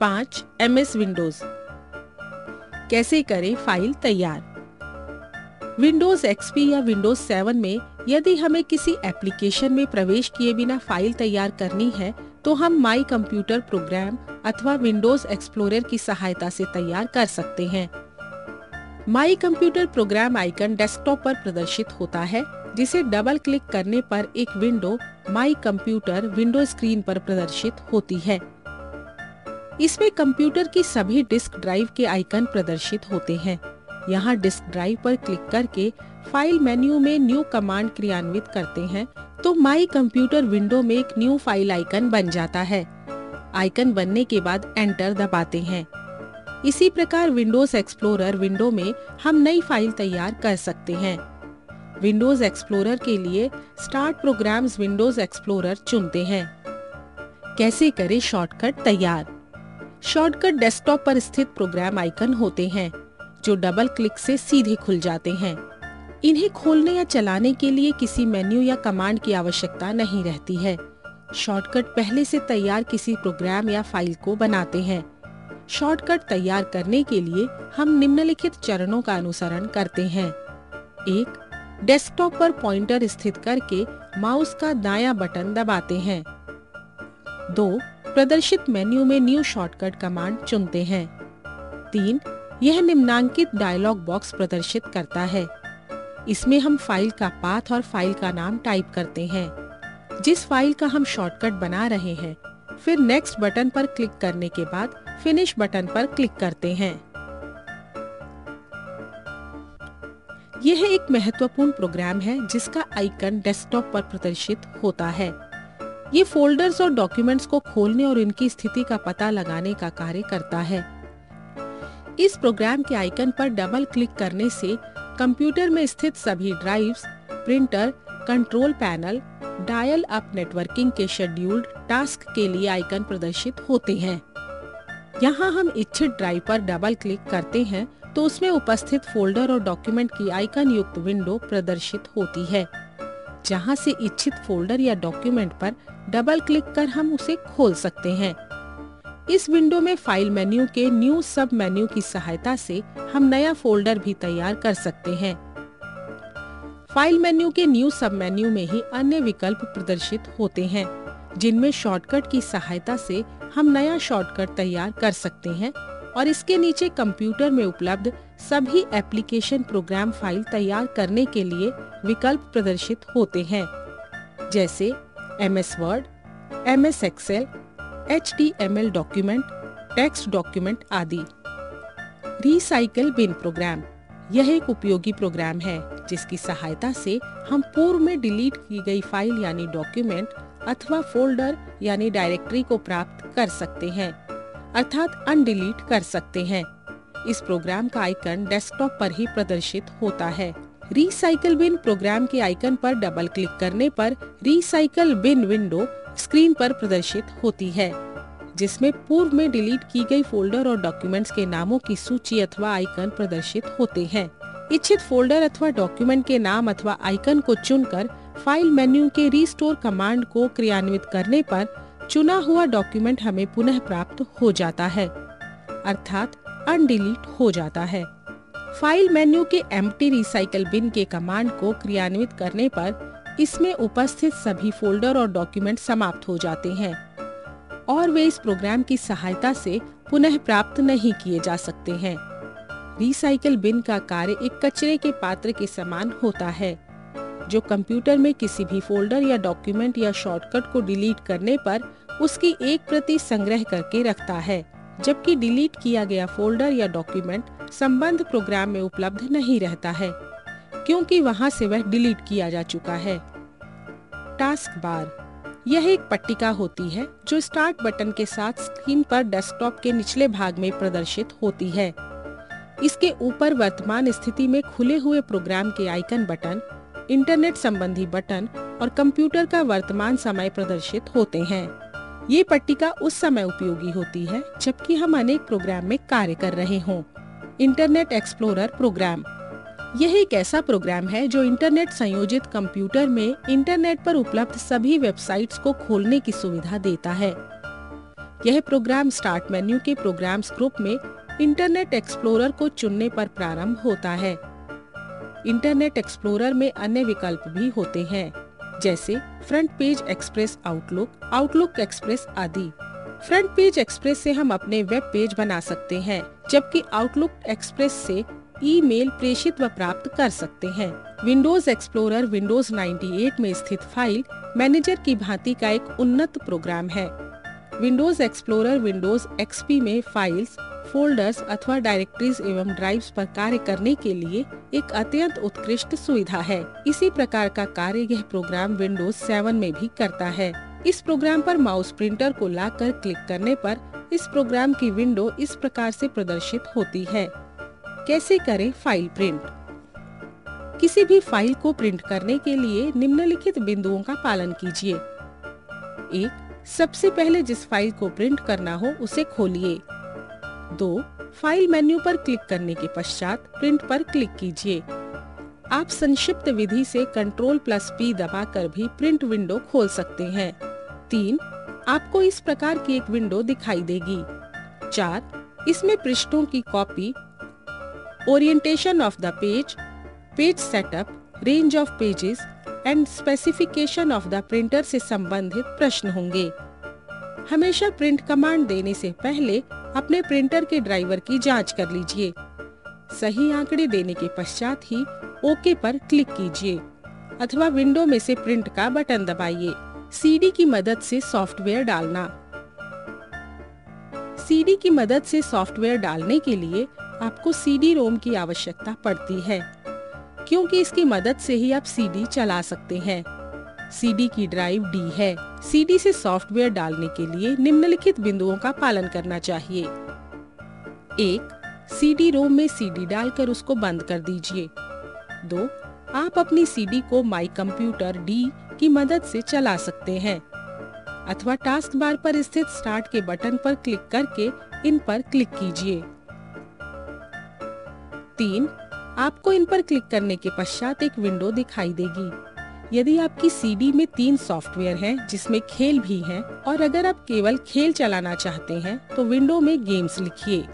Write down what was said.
5 MS Windows. कैसे करें file तैयार। विंडोज XP या विंडोज 7 में यदि हमें किसी एप्लीकेशन में प्रवेश किए बिना फाइल तैयार करनी है तो हम माई कंप्यूटर प्रोग्राम अथवा विंडोज एक्सप्लोरर की सहायता से तैयार कर सकते हैं। My computer program icon desktop पर प्रदर्शित होता है, जिसे डबल क्लिक करने पर एक window my computer window screen पर प्रदर्शित होती है। इसमें कंप्यूटर की सभी डिस्क ड्राइव के आइकन प्रदर्शित होते हैं। यहाँ डिस्क ड्राइव पर क्लिक करके फाइल मेन्यू में न्यू कमांड क्रियान्वित करते हैं तो माई कंप्यूटर विंडो में एक न्यू फाइल आइकन बन जाता है। आइकन बनने के बाद एंटर दबाते हैं। इसी प्रकार विंडोज एक्सप्लोरर विंडो में हम नई फाइल तैयार कर सकते हैं। विंडोज एक्सप्लोरर के लिए स्टार्ट प्रोग्राम्स विंडोज एक्सप्लोरर चुनते हैं। कैसे करें शॉर्टकट तैयार। शॉर्टकट डेस्कटॉप पर स्थित प्रोग्राम आइकन होते हैं जो डबल क्लिक से सीधे खुल जाते हैं। इन्हें खोलने या चलाने के लिए किसी मेन्यू या कमांड की आवश्यकता नहीं रहती है। शॉर्टकट पहले से तैयार किसी प्रोग्राम या फाइल को बनाते हैं। शॉर्टकट तैयार करने के लिए हम निम्नलिखित चरणों का अनुसरण करते हैं। 1. डेस्कटॉप पर पॉइंटर स्थित करके माउस का दायां बटन दबाते हैं। 2. प्रदर्शित मेन्यू में न्यू शॉर्टकट कमांड चुनते हैं। 3. यह निम्नांकित डायलॉग बॉक्स प्रदर्शित करता है। इसमें हम फाइल का पाथ और फाइल का नाम टाइप करते हैं, जिस फाइल का हम शॉर्टकट बना रहे हैं। फिर नेक्स्ट बटन पर क्लिक करने के बाद फिनिश बटन पर क्लिक करते हैं। यह एक महत्वपूर्ण प्रोग्राम है जिसका आइकन डेस्कटॉप पर प्रदर्शित होता है। ये फोल्डर्स और डॉक्यूमेंट्स को खोलने और इनकी स्थिति का पता लगाने का कार्य करता है। इस प्रोग्राम के आइकन पर डबल क्लिक करने से कंप्यूटर में स्थित सभी drives, printer, control panel, dial up networking के शेड्यूल्ड टास्क के लिए आइकन प्रदर्शित होते हैं। यहाँ हम इच्छित ड्राइव पर डबल क्लिक करते हैं तो उसमें उपस्थित फोल्डर और डॉक्यूमेंट की आइकन युक्त विंडो प्रदर्शित होती है, जहाँ से इच्छित फोल्डर या डॉक्यूमेंट पर डबल क्लिक कर हम उसे खोल सकते हैं। इस विंडो में फाइल मेन्यू के न्यू सब मेन्यू की सहायता से हम नया फोल्डर भी तैयार कर सकते हैं। फाइल मेन्यू के न्यू सब मेन्यू में ही अन्य विकल्प प्रदर्शित होते हैं, जिनमें शॉर्टकट की सहायता से हम नया शॉर्टकट तैयार कर सकते हैं और इसके नीचे कंप्यूटर में उपलब्ध सभी एप्लीकेशन प्रोग्राम फाइल तैयार करने के लिए विकल्प प्रदर्शित होते हैं, जैसे MS Word, MS Excel, HTML document, text document आदि। रिसाइकल बिन प्रोग्राम यह एक उपयोगी प्रोग्राम है जिसकी सहायता से हम पूर्व में डिलीट की गई फाइल यानी डॉक्यूमेंट अथवा फोल्डर यानी डायरेक्टरी को प्राप्त कर सकते हैं, अर्थात अनडिलीट कर सकते हैं। इस प्रोग्राम का आइकन डेस्कटॉप पर ही प्रदर्शित होता है। रिसाइकल बिन प्रोग्राम के आइकन पर डबल क्लिक करने पर रिसाइकल बिन विंडो स्क्रीन पर प्रदर्शित होती है, जिसमें पूर्व में डिलीट की गई फोल्डर और डॉक्यूमेंट्स के नामों की सूची अथवा आइकन प्रदर्शित होते हैं। इच्छित फोल्डर अथवा डॉक्यूमेंट के नाम अथवा आइकन को चुनकर फाइल मेन्यू के रिस्टोर कमांड को क्रियान्वित करने पर चुना हुआ डॉक्यूमेंट हमें पुनः प्राप्त हो जाता है, अर्थात अनडिलीट हो जाता है। फाइल मेन्यू के एम्प्टी रिसाइकल बिन के कमांड को क्रियान्वित करने पर इसमें उपस्थित सभी फोल्डर और डॉक्यूमेंट समाप्त हो जाते हैं और वे इस प्रोग्राम की सहायता से पुनः प्राप्त नहीं किए जा सकते हैं। रिसाइकल बिन का कार्य एक कचरे के पात्र के समान होता है, जो कंप्यूटर में किसी भी फोल्डर या डॉक्यूमेंट या शॉर्टकट को डिलीट करने पर उसकी एक प्रति संग्रह करके रखता है, जबकि डिलीट किया गया फोल्डर या डॉक्यूमेंट संबद्ध प्रोग्राम में उपलब्ध नहीं रहता है, क्योंकि वहां से वह डिलीट किया जा चुका है। टास्क बार यह एक पट्टिका होती है जो स्टार्ट बटन के साथ स्क्रीन पर डेस्कटॉप के निचले भाग में प्रदर्शित होती है। इसके ऊपर वर्तमान स्थिति में खुले हुए प्रोग्राम के आइकन बटन, इंटरनेट संबंधी बटन और कंप्यूटर का वर्तमान समय प्रदर्शित होते हैं। ये पट्टिका उस समय उपयोगी होती है जबकि हम अनेक प्रोग्राम में कार्य कर रहे हों। इंटरनेट एक्सप्लोरर प्रोग्राम यह एक ऐसा प्रोग्राम है जो इंटरनेट संयोजित कंप्यूटर में इंटरनेट पर उपलब्ध सभी वेबसाइट्स को खोलने की सुविधा देता है। यह प्रोग्राम स्टार्ट मेन्यू के प्रोग्राम्स ग्रुप में इंटरनेट एक्सप्लोरर को चुनने पर प्रारंभ होता है। इंटरनेट एक्सप्लोरर में अन्य विकल्प भी होते हैं, जैसे front page express outlook, outlook express आदि। फ्रंट पेज एक्सप्रेस से हम अपने वेब पेज बना सकते हैं, जबकि आउटलुक एक्सप्रेस से ईमेल प्रेषित व प्राप्त कर सकते हैं। विंडोज एक्सप्लोरर विंडोज 98 में स्थित फाइल मैनेजर की भांति का एक उन्नत प्रोग्राम है। विंडोज एक्सप्लोरर विंडोज एक्सपी में फाइल्स, फोल्डर्स अथवा डायरेक्टरीज एवं ड्राइव्स पर कार्य करने के लिए एक अत्यंत उत्कृष्ट सुविधा है। इसी प्रकार का कार्य यह प्रोग्राम विंडोज 7 में भी करता है। इस प्रोग्राम पर माउस प्रिंटर को लाकर क्लिक करने पर इस प्रोग्राम की विंडो इस प्रकार से प्रदर्शित होती है। कैसे करें फाइल प्रिंट? किसी भी फाइल को प्रिंट करने के लिए निम्नलिखित बिंदुओं का पालन कीजिए। 1. सबसे पहले जिस फाइल को प्रिंट करना हो उसे खोलिए। 2. फाइल मेन्यू पर क्लिक करने के पश्चात प्रिंट पर क्लिक कीजिए। आप संक्षिप्त विधि से Ctrl+P दबाकर भी प्रिंट विंडो खोल सकते हैं। 3. आपको इस प्रकार की एक विंडो दिखाई देगी। 4. इसमें पृष्ठों की copy, orientation of the page, page setup, range of pages and specification of the printer से संबंधित प्रश्न होंगे। हमेशा प्रिंट कमांड देने से पहले अपने प्रिंटर के ड्राइवर की जांच कर लीजिए। सही आंकड़े देने के पश्चात ही ओके पर क्लिक कीजिए अथवा विंडो में से प्रिंट का बटन दबाइए। सीडी की मदद से सॉफ्टवेयर डालना। सीडी की मदद से सॉफ्टवेयर डालने के लिए आपको सीडी रोम की आवश्यकता पड़ती है, क्योंकि इसकी मदद से ही आप सीडी चला सकते हैं। सीडी की ड्राइव डी है। सीडी से सॉफ्टवेयर डालने के लिए निम्नलिखित बिंदुओं का पालन करना चाहिए। 1. सीडी रोम में सीडी डालकर उसको बंद कर दीजिए। 2. आप अपनी सीडी को माई कंप्यूटर डी की मदद से चला सकते हैं अथवा टास्क बार पर स्थित स्टार्ट के बटन पर क्लिक करके इन पर क्लिक कीजिए। 3. आपको इन पर क्लिक करने के पश्चात एक विंडो दिखाई देगी। यदि आपकी सीडी में 3 सॉफ्टवेयर हैं, जिसमें खेल भी हैं, और अगर आप केवल खेल चलाना चाहते हैं तो विंडो में गेम्स लिखिए।